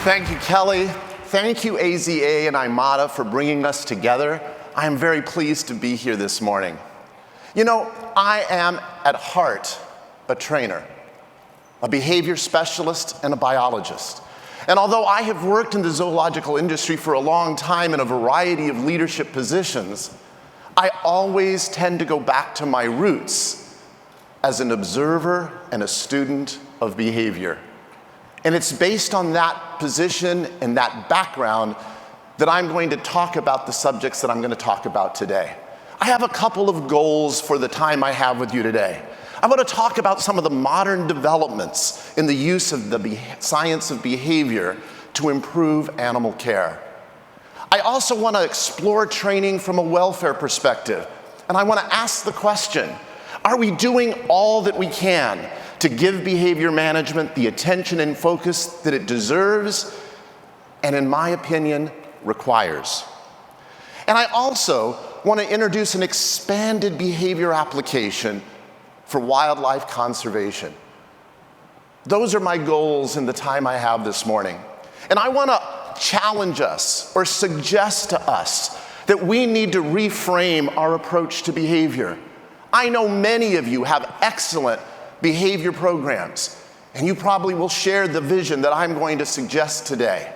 Thank you, Kelly. Thank you, AZA and IMATA, for bringing us together. I am very pleased to be here this morning. You know, I am at heart a trainer, a behavior specialist, and a biologist. And although I have worked in the zoological industry for a long time in a variety of leadership positions, I always tend to go back to my roots as an observer and a student of behavior. And it's based on that position and that background that I'm going to talk about the subjects that I'm going to talk about today. I have a couple of goals for the time I have with you today. I want to talk about some of the modern developments in the use of the science of behavior to improve animal care. I also want to explore training from a welfare perspective. And I want to ask the question, are we doing all that we can to give behavior management the attention and focus that it deserves and, in my opinion, requires? And I also want to introduce an expanded behavior application for wildlife conservation. Those are my goals in the time I have this morning. And I want to challenge us or suggest to us that we need to reframe our approach to behavior. I know many of you have excellent behavior programs, and you probably will share the vision that I'm going to suggest today.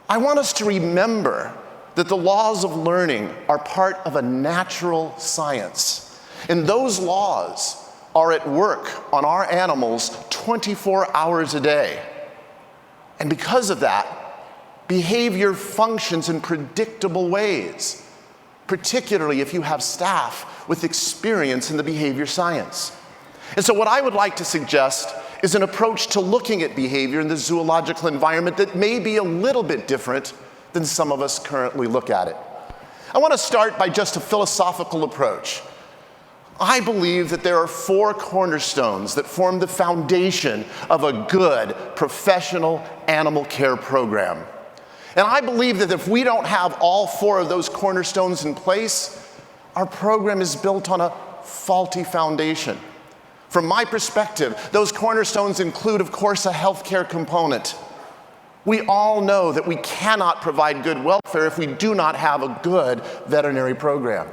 I want us to remember that the laws of learning are part of a natural science, and those laws are at work on our animals 24 hours a day. And because of that, behavior functions in predictable ways, particularly if you have staff with experience in the behavior science. And so what I would like to suggest is an approach to looking at behavior in the zoological environment that may be a little bit different than some of us currently look at it. I want to start by just a philosophical approach. I believe that there are 4 cornerstones that form the foundation of a good professional animal care program. And I believe that if we don't have all 4 of those cornerstones in place, our program is built on a faulty foundation. From my perspective, those cornerstones include, of course, a healthcare component. We all know that we cannot provide good welfare if we do not have a good veterinary program.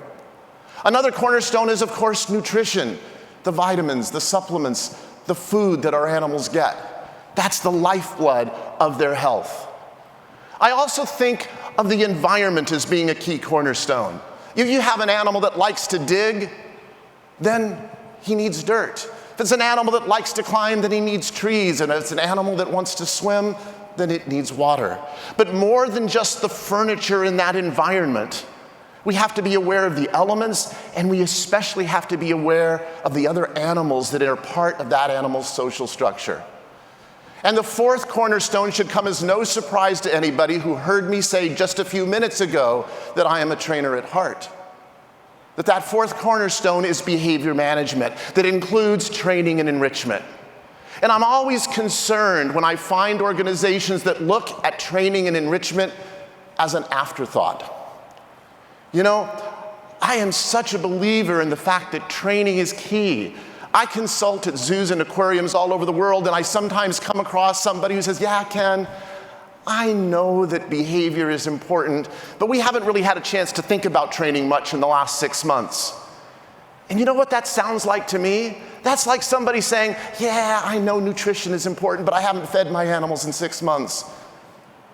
Another cornerstone is, of course, nutrition, the vitamins, the supplements, the food that our animals get. That's the lifeblood of their health. I also think of the environment as being a key cornerstone. If you have an animal that likes to dig, then he needs dirt. If it's an animal that likes to climb, then he needs trees. And if it's an animal that wants to swim, then it needs water. But more than just the furniture in that environment, we have to be aware of the elements, and we especially have to be aware of the other animals that are part of that animal's social structure. And the 4th cornerstone should come as no surprise to anybody who heard me say just a few minutes ago that I am a trainer at heart. That 4th cornerstone is behavior management that includes training and enrichment. And I'm always concerned when I find organizations that look at training and enrichment as an afterthought. You know, I am such a believer in the fact that training is key. I consult at zoos and aquariums all over the world, and I sometimes come across somebody who says, "Yeah, Ken, I know that behavior is important, but we haven't really had a chance to think about training much in the last 6 months." And you know what that sounds like to me? That's like somebody saying, "Yeah, I know nutrition is important, but I haven't fed my animals in 6 months."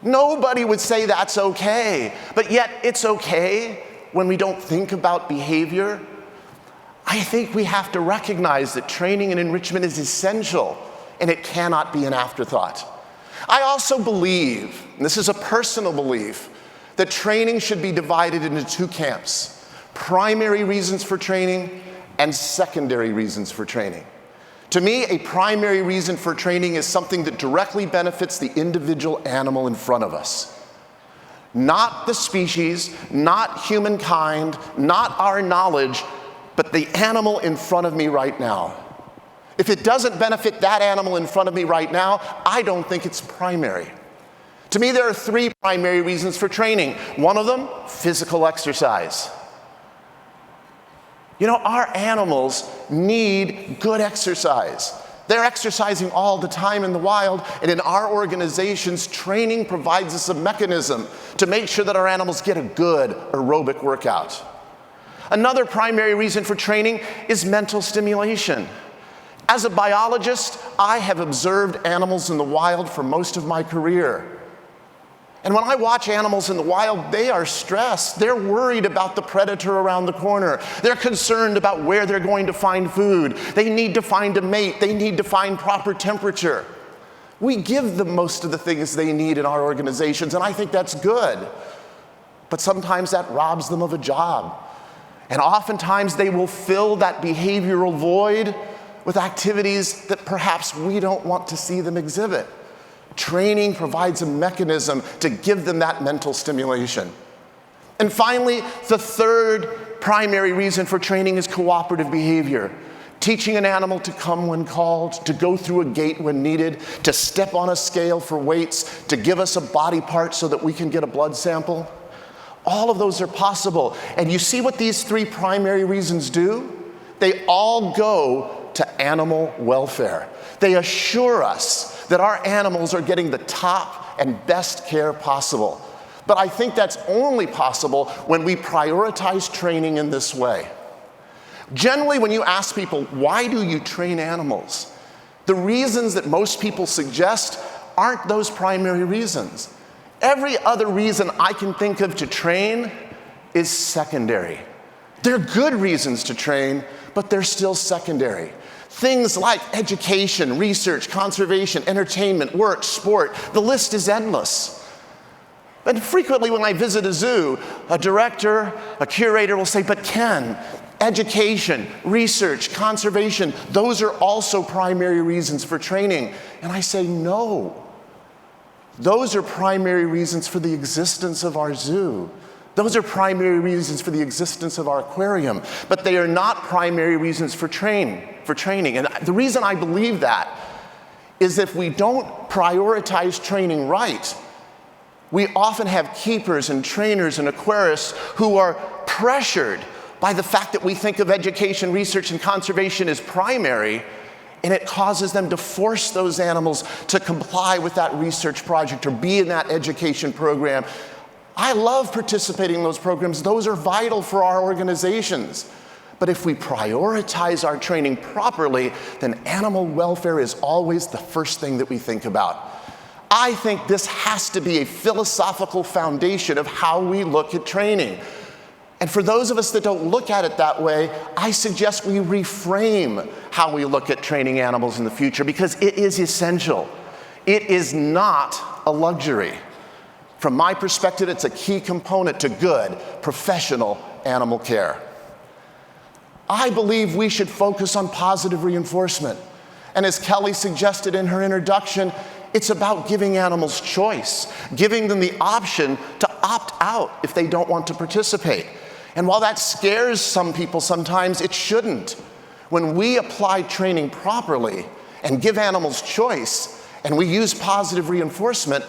Nobody would say that's okay, but yet it's okay when we don't think about behavior. I think we have to recognize that training and enrichment is essential, and it cannot be an afterthought. I also believe, and this is a personal belief, that training should be divided into 2 camps: primary reasons for training and secondary reasons for training. To me, a primary reason for training is something that directly benefits the individual animal in front of us. Not the species, not humankind, not our knowledge, but the animal in front of me right now. If it doesn't benefit that animal in front of me right now, I don't think it's primary. To me, there are 3 primary reasons for training. One of them, physical exercise. You know, our animals need good exercise. They're exercising all the time in the wild, and in our organizations, training provides us a mechanism to make sure that our animals get a good aerobic workout. Another primary reason for training is mental stimulation. As a biologist, I have observed animals in the wild for most of my career. And when I watch animals in the wild, they are stressed. They're worried about the predator around the corner. They're concerned about where they're going to find food. They need to find a mate. They need to find proper temperature. We give them most of the things they need in our organizations, and I think that's good. But sometimes that robs them of a job. And oftentimes they will fill that behavioral void with activities that perhaps we don't want to see them exhibit. Training provides a mechanism to give them that mental stimulation. And finally, the third primary reason for training is cooperative behavior. Teaching an animal to come when called, to go through a gate when needed, to step on a scale for weights, to give us a body part so that we can get a blood sample. All of those are possible. And you see what these three primary reasons do? They all go to animal welfare. They assure us that our animals are getting the top and best care possible. But I think that's only possible when we prioritize training in this way. Generally, when you ask people, why do you train animals? The reasons that most people suggest aren't those primary reasons. Every other reason I can think of to train is secondary. They're good reasons to train, but they're still secondary. Things like education, research, conservation, entertainment, work, sport, the list is endless. And frequently when I visit a zoo, a director, a curator will say, but Ken, education, research, conservation, those are also primary reasons for training. And I say, no. Those are primary reasons for the existence of our zoo. Those are primary reasons for the existence of our aquarium, but they are not primary reasons for training. And the reason I believe that is if we don't prioritize training right, we often have keepers and trainers and aquarists who are pressured by the fact that we think of education, research, and conservation as primary, and it causes them to force those animals to comply with that research project or be in that education program. I love participating in those programs. Those are vital for our organizations. But if we prioritize our training properly, then animal welfare is always the first thing that we think about. I think this has to be a philosophical foundation of how we look at training. And for those of us that don't look at it that way, I suggest we reframe how we look at training animals in the future, because it is essential. It is not a luxury. From my perspective, it's a key component to good, professional animal care. I believe we should focus on positive reinforcement. And as Kelly suggested in her introduction, it's about giving animals choice, giving them the option to opt out if they don't want to participate. And while that scares some people sometimes, it shouldn't. When we apply training properly and give animals choice, and we use positive reinforcement,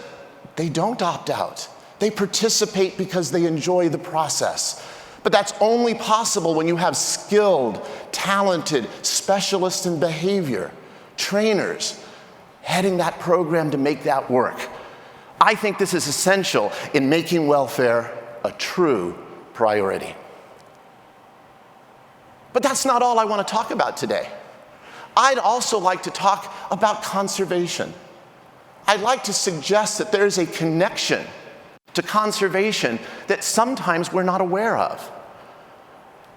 they don't opt out. They participate because they enjoy the process. But that's only possible when you have skilled, talented specialists in behavior, trainers, heading that program to make that work. I think this is essential in making welfare a true priority. But that's not all I want to talk about today. I'd also like to talk about conservation. I'd like to suggest that there's a connection to conservation that sometimes we're not aware of.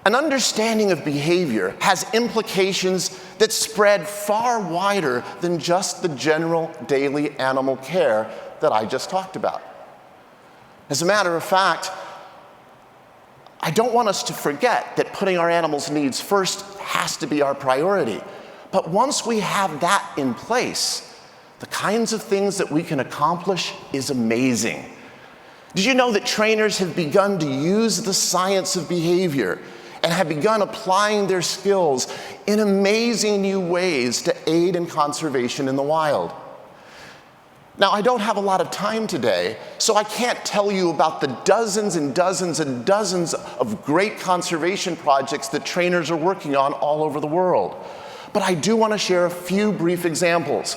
An understanding of behavior has implications that spread far wider than just the general daily animal care that I just talked about. As a matter of fact, I don't want us to forget that putting our animals' needs first has to be our priority. But once we have that in place, the kinds of things that we can accomplish is amazing. Did you know that trainers have begun to use the science of behavior and have begun applying their skills in amazing new ways to aid in conservation in the wild? Now, I don't have a lot of time today, so I can't tell you about the dozens and dozens and dozens of great conservation projects that trainers are working on all over the world. but I do want to share a few brief examples.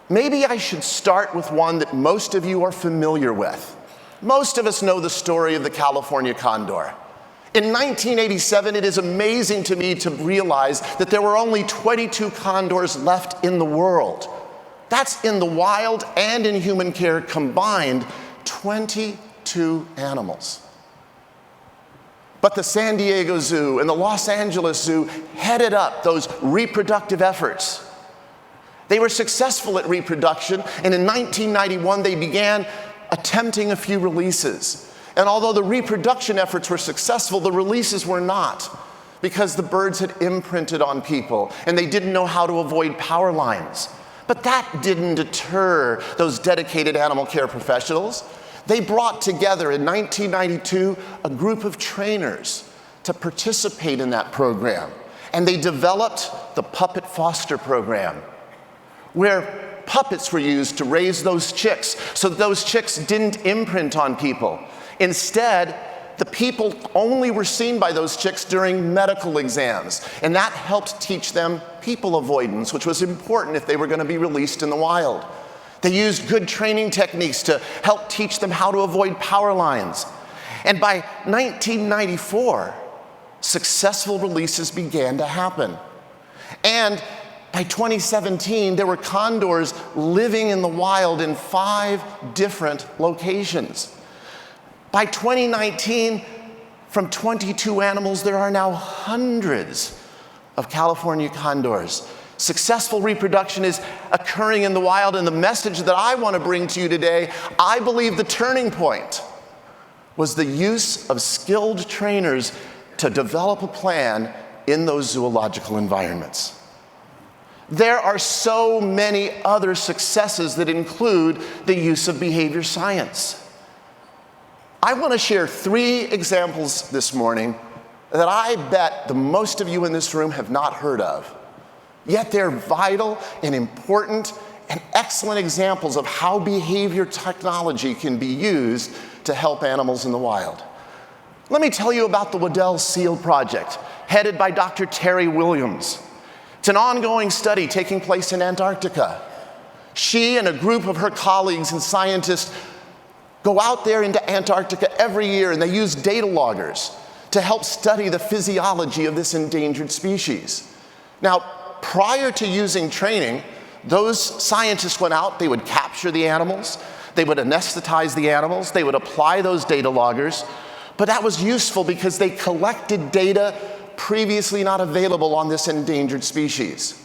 Maybe I should start with one that most of you are familiar with. Most of us know the story of the California condor. In 1987, it is amazing to me to realize that there were only 22 condors left in the world. That's in the wild and in human care combined, 22 animals. But the San Diego Zoo and the Los Angeles Zoo headed up those reproductive efforts. They were successful at reproduction, and in 1991 they began attempting a few releases. And although the reproduction efforts were successful, the releases were not, because the birds had imprinted on people and they didn't know how to avoid power lines. But that didn't deter those dedicated animal care professionals. They brought together in 1992 a group of trainers to participate in that program. And they developed the puppet foster program, where puppets were used to raise those chicks so that those chicks didn't imprint on people. Instead, the people only were seen by those chicks during medical exams, and that helped teach them people avoidance, which was important if they were going to be released in the wild. They used good training techniques to help teach them how to avoid power lines. And by 1994, successful releases began to happen. And by 2017, there were condors living in the wild in 5 different locations. By 2019, from 22 animals, there are now hundreds of California condors. Successful reproduction is occurring in the wild, and the message that I want to bring to you today, I believe the turning point was the use of skilled trainers to develop a plan in those zoological environments. There are so many other successes that include the use of behavior science. I want to share 3 examples this morning that I bet the most of you in this room have not heard of. Yet they're vital and important and excellent examples of how behavior technology can be used to help animals in the wild. Let me tell you about the Weddell Seal Project, headed by Dr. Terry Williams. It's an ongoing study taking place in Antarctica. She and a group of her colleagues and scientists go out there into Antarctica every year, and they use data loggers to help study the physiology of this endangered species. Now, prior to using training, those scientists went out, they would capture the animals, they would anesthetize the animals, they would apply those data loggers, but that was useful because they collected data previously not available on this endangered species.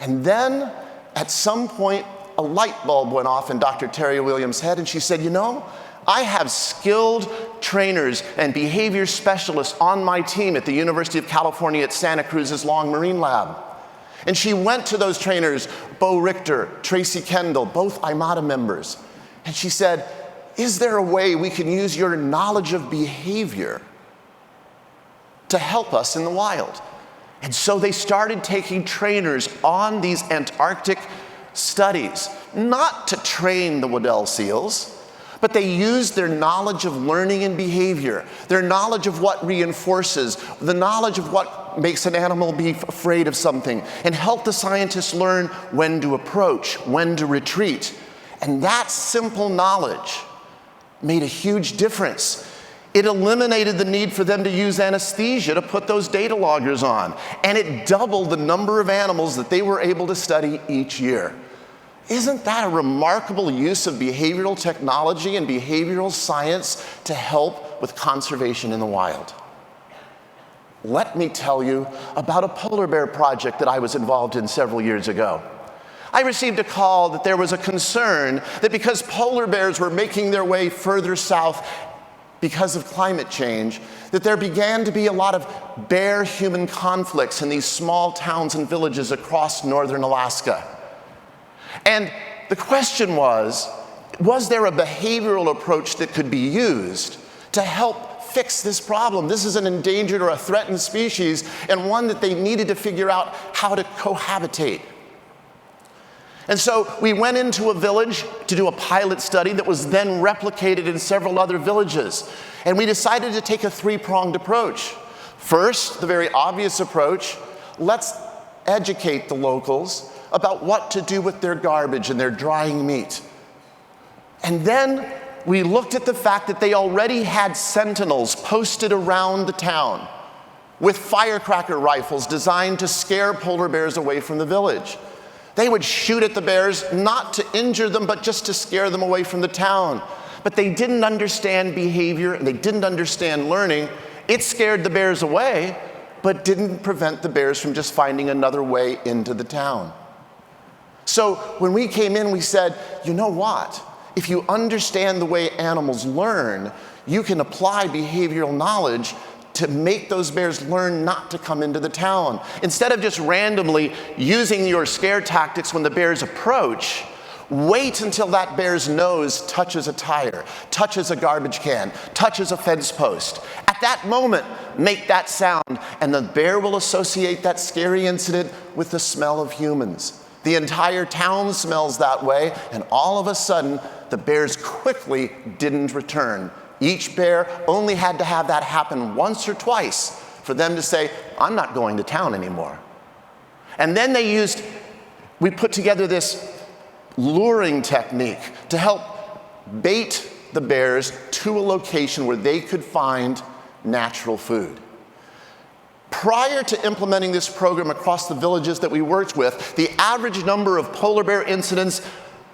And then, at some point, a light bulb went off in Dr. Terry Williams' head, and she said, you know, I have skilled trainers and behavior specialists on my team at the University of California at Santa Cruz's Long Marine Lab. And she went to those trainers, Bo Richter, Tracy Kendall, both IMATA members, and she said, is there a way we can use your knowledge of behavior to help us in the wild? And so they started taking trainers on these Antarctic studies, not to train the Weddell seals, but they used their knowledge of learning and behavior, their knowledge of what reinforces, the knowledge of what makes an animal be afraid of something, and help the scientists learn when to approach, when to retreat. And that simple knowledge made a huge difference. It eliminated the need for them to use anesthesia to put those data loggers on, and it doubled the number of animals that they were able to study each year. Isn't that a remarkable use of behavioral technology and behavioral science to help with conservation in the wild? Let me tell you about a polar bear project that I was involved in several years ago. I received a call that there was a concern that because polar bears were making their way further south because of climate change, that there began to be a lot of bear-human conflicts in these small towns and villages across northern Alaska. And the question was there a behavioral approach that could be used to help fix this problem? This is an endangered or a threatened species, and one that they needed to figure out how to cohabitate. And so we went into a village to do a pilot study that was then replicated in several other villages. And we decided to take a 3-pronged approach. First, the very obvious approach, let's educate the locals about what to do with their garbage and their drying meat. And then we looked at the fact that they already had sentinels posted around the town with firecracker rifles designed to scare polar bears away from the village. They would shoot at the bears, not to injure them, but just to scare them away from the town. But they didn't understand behavior, and they didn't understand learning. It scared the bears away, but didn't prevent the bears from just finding another way into the town. So when we came in, we said, you know what? If you understand the way animals learn, you can apply behavioral knowledge to make those bears learn not to come into the town. Instead of just randomly using your scare tactics when the bears approach, wait until that bear's nose touches a tire, touches a garbage can, touches a fence post. At that moment, make that sound, and the bear will associate that scary incident with the smell of humans. The entire town smells that way, and all of a sudden, the bears quickly didn't return. Each bear only had to have that happen once or twice for them to say, I'm not going to town anymore. And then we put together this luring technique to help bait the bears to a location where they could find natural food. Prior to implementing this program across the villages that we worked with, the average number of polar bear incidents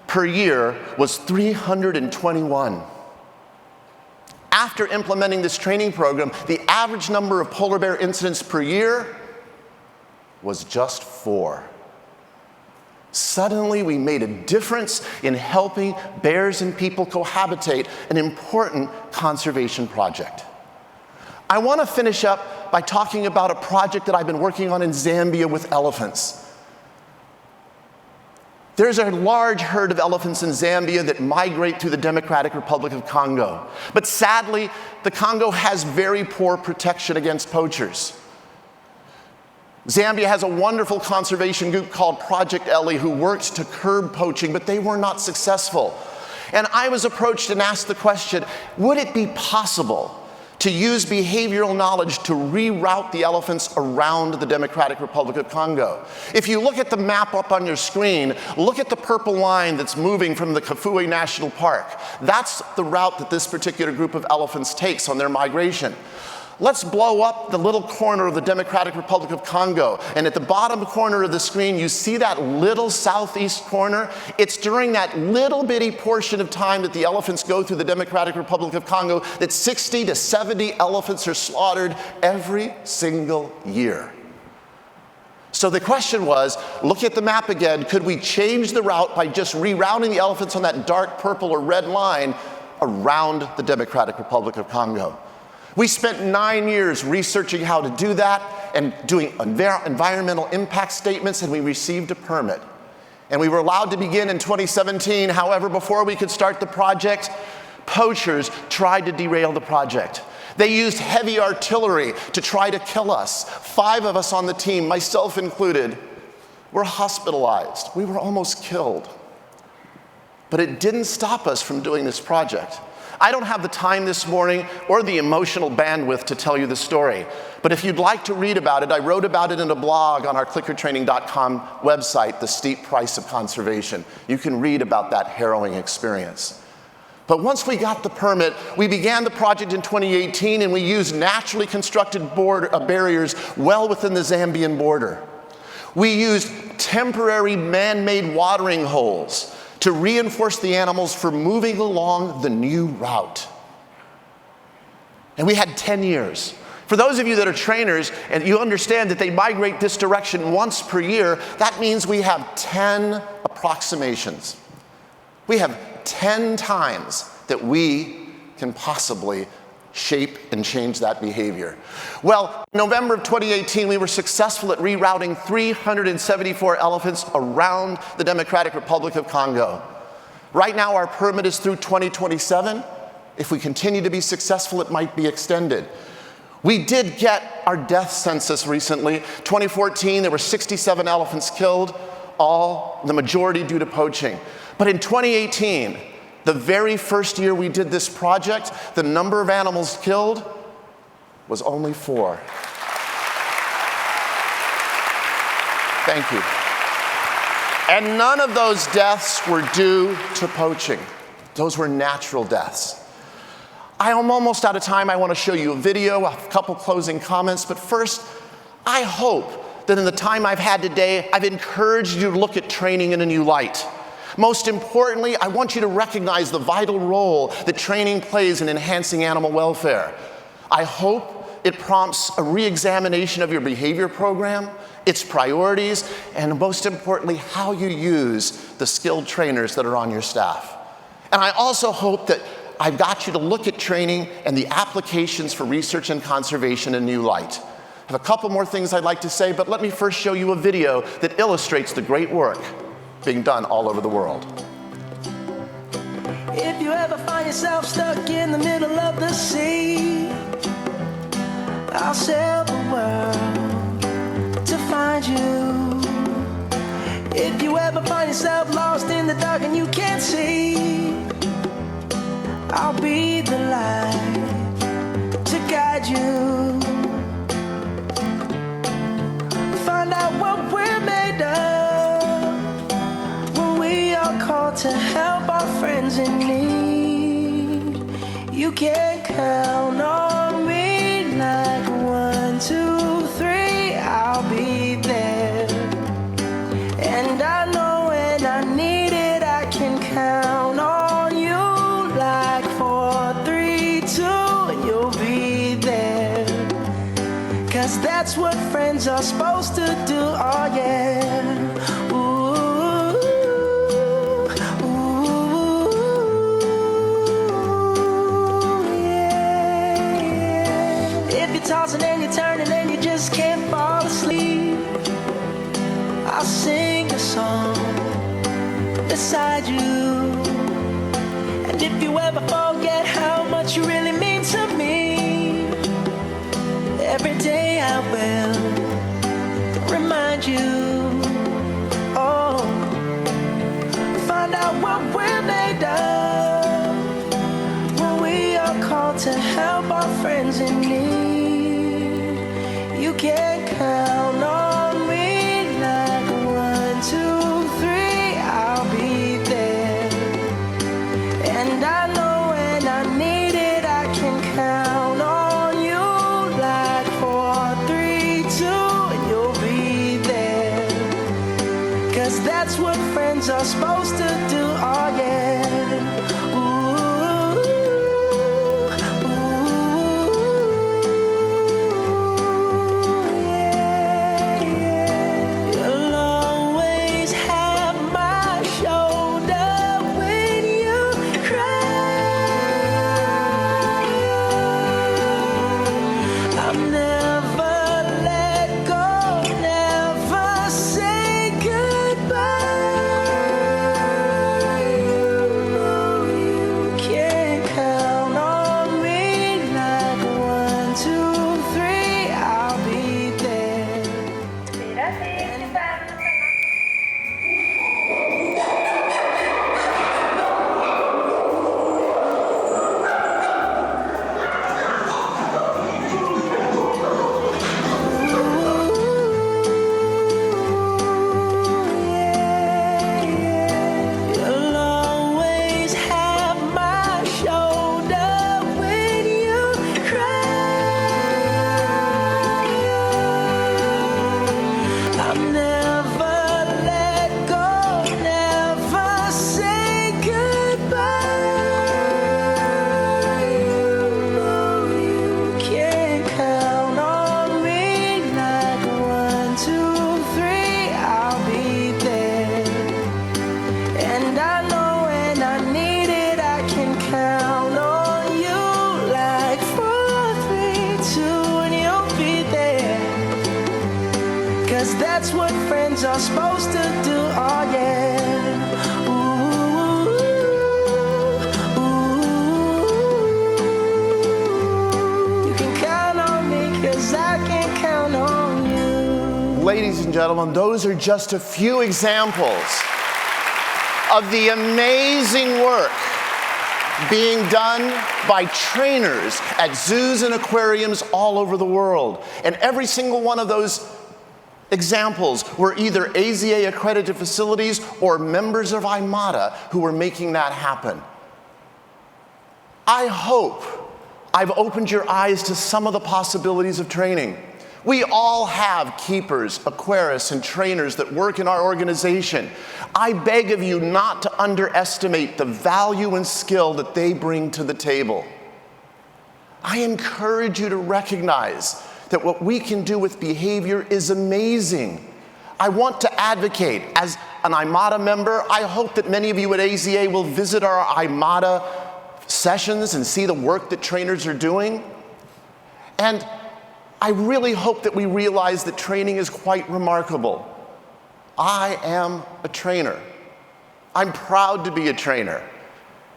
per year was 321. After implementing this training program, the average number of polar bear incidents per year was just 4. Suddenly, we made a difference in helping bears and people cohabitate, an important conservation project. I want to finish up by talking about a project that I've been working on in Zambia with elephants. There's a large herd of elephants in Zambia that migrate through the Democratic Republic of Congo. But sadly, the Congo has very poor protection against poachers. Zambia has a wonderful conservation group called Project Ellie who worked to curb poaching, but they were not successful. And I was approached and asked the question, would it be possible to use behavioral knowledge to reroute the elephants around the Democratic Republic of Congo? If you look at the map up on your screen, look at the purple line that's moving from the Kafue National Park. That's the route that this particular group of elephants takes on their migration. Let's blow up the little corner of the Democratic Republic of Congo. And at the bottom corner of the screen, you see that little southeast corner? It's during that little bitty portion of time that the elephants go through the Democratic Republic of Congo that 60 to 70 elephants are slaughtered every single year. So the question was, look at the map again, could we change the route by just rerouting the elephants on that dark purple or red line around the Democratic Republic of Congo? We spent 9 years researching how to do that and doing environmental impact statements, and we received a permit. And we were allowed to begin in 2017. However, before we could start the project, poachers tried to derail the project. They used heavy artillery to try to kill us. 5 of us on the team, myself included, were hospitalized. We were almost killed. But it didn't stop us from doing this project. I don't have the time this morning or the emotional bandwidth to tell you the story. But if you'd like to read about it, I wrote about it in a blog on our clickertraining.com website, The Steep Price of Conservation. You can read about that harrowing experience. But once we got the permit, we began the project in 2018, and we used naturally constructed barriers well within the Zambian border. We used temporary man-made watering holes to reinforce the animals for moving along the new route. And we had 10 years. For those of you that are trainers and you understand that they migrate this direction once per year, that means we have 10 approximations. We have 10 times that we can possibly shape and change that behavior. Well, in November of 2018, we were successful at rerouting 374 elephants around the Democratic Republic of Congo. Right now, our permit is through 2027. If we continue to be successful, it might be extended. We did get our death census recently. 2014, there were 67 elephants killed, the majority due to poaching. But in 2018, the very first year we did this project, the number of animals killed was only 4. Thank you. And none of those deaths were due to poaching. Those were natural deaths. I am almost out of time. I want to show you a video, a couple closing comments, but first, I hope that in the time I've had today, I've encouraged you to look at training in a new light. Most importantly, I want you to recognize the vital role that training plays in enhancing animal welfare. I hope it prompts a re-examination of your behavior program, its priorities, and most importantly, how you use the skilled trainers that are on your staff. And I also hope that I've got you to look at training and the applications for research and conservation in a new light. I have a couple more things I'd like to say, but let me first show you a video that illustrates the great work being done all over the world. If you ever find yourself stuck in the middle of the sea, I'll sail the world to find you. If you ever find yourself lost in the dark and you can't see, I'll be the light to guide you. Find out what we're made of when we are called to help our friends in need. You can count on me like 1, 2, 3, I'll be there. And I know when I need it, I can count on you like 4, 3, 2, and you'll be there. 'Cause that's what friends are supposed to do, oh yeah. Ooh, ooh, yeah. If you're tossing and you're turning and you just can't fall asleep, I'll sing a song beside you. And if you ever forget how much you really mean to me, every day I will remind you. Oh, find out what we're made of when we are called to help our friends in need. You can count on me like 1, 2, 3, I'll be there. And I know when I need it, I can count on you like 4, 3, 2, and you'll be there. 'Cause that's what friends are supposed to do, oh yeah. Ooh, ooh, yeah, yeah. You'll always have my shoulder when you cry. I'll never let go, never say goodbye. You know you can count on me like 1, 2, 3, I'll be there. You'll always have my shoulder when you cry. I'll never let go, never say goodbye. You know you can count on me like 1, 2, 3, I'll be there. And I know when I need it, I can count on you like 4, 3, 2, and you'll be there. 'Cause that's what friends are supposed to do, oh yeah. Ooh, ooh. You can count on me 'cause I can count on you. Ladies and gentlemen, those are just a few examples of the amazing work being done by trainers at zoos and aquariums all over the world. And every single one of those Examples were either AZA accredited facilities or members of IMATA who were making that happen. I hope I've opened your eyes to some of the possibilities of training. We all have keepers, aquarists, and trainers that work in our organization. I beg of you not to underestimate the value and skill that they bring to the table. I encourage you to recognize that what we can do with behavior is amazing. I want to advocate. As an IMATA member, I hope that many of you at AZA will visit our IMATA sessions and see the work that trainers are doing. And I really hope that we realize that training is quite remarkable. I am a trainer. I'm proud to be a trainer.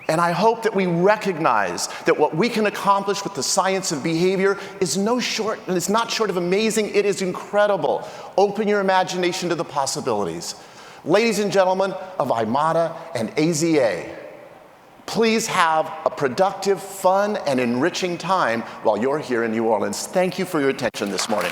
And I hope that we recognize that what we can accomplish with the science of behavior is not short of amazing, it is incredible. Open your imagination to the possibilities. Ladies and gentlemen of IMATA and AZA, please have a productive, fun, and enriching time while you're here in New Orleans. Thank you for your attention this morning.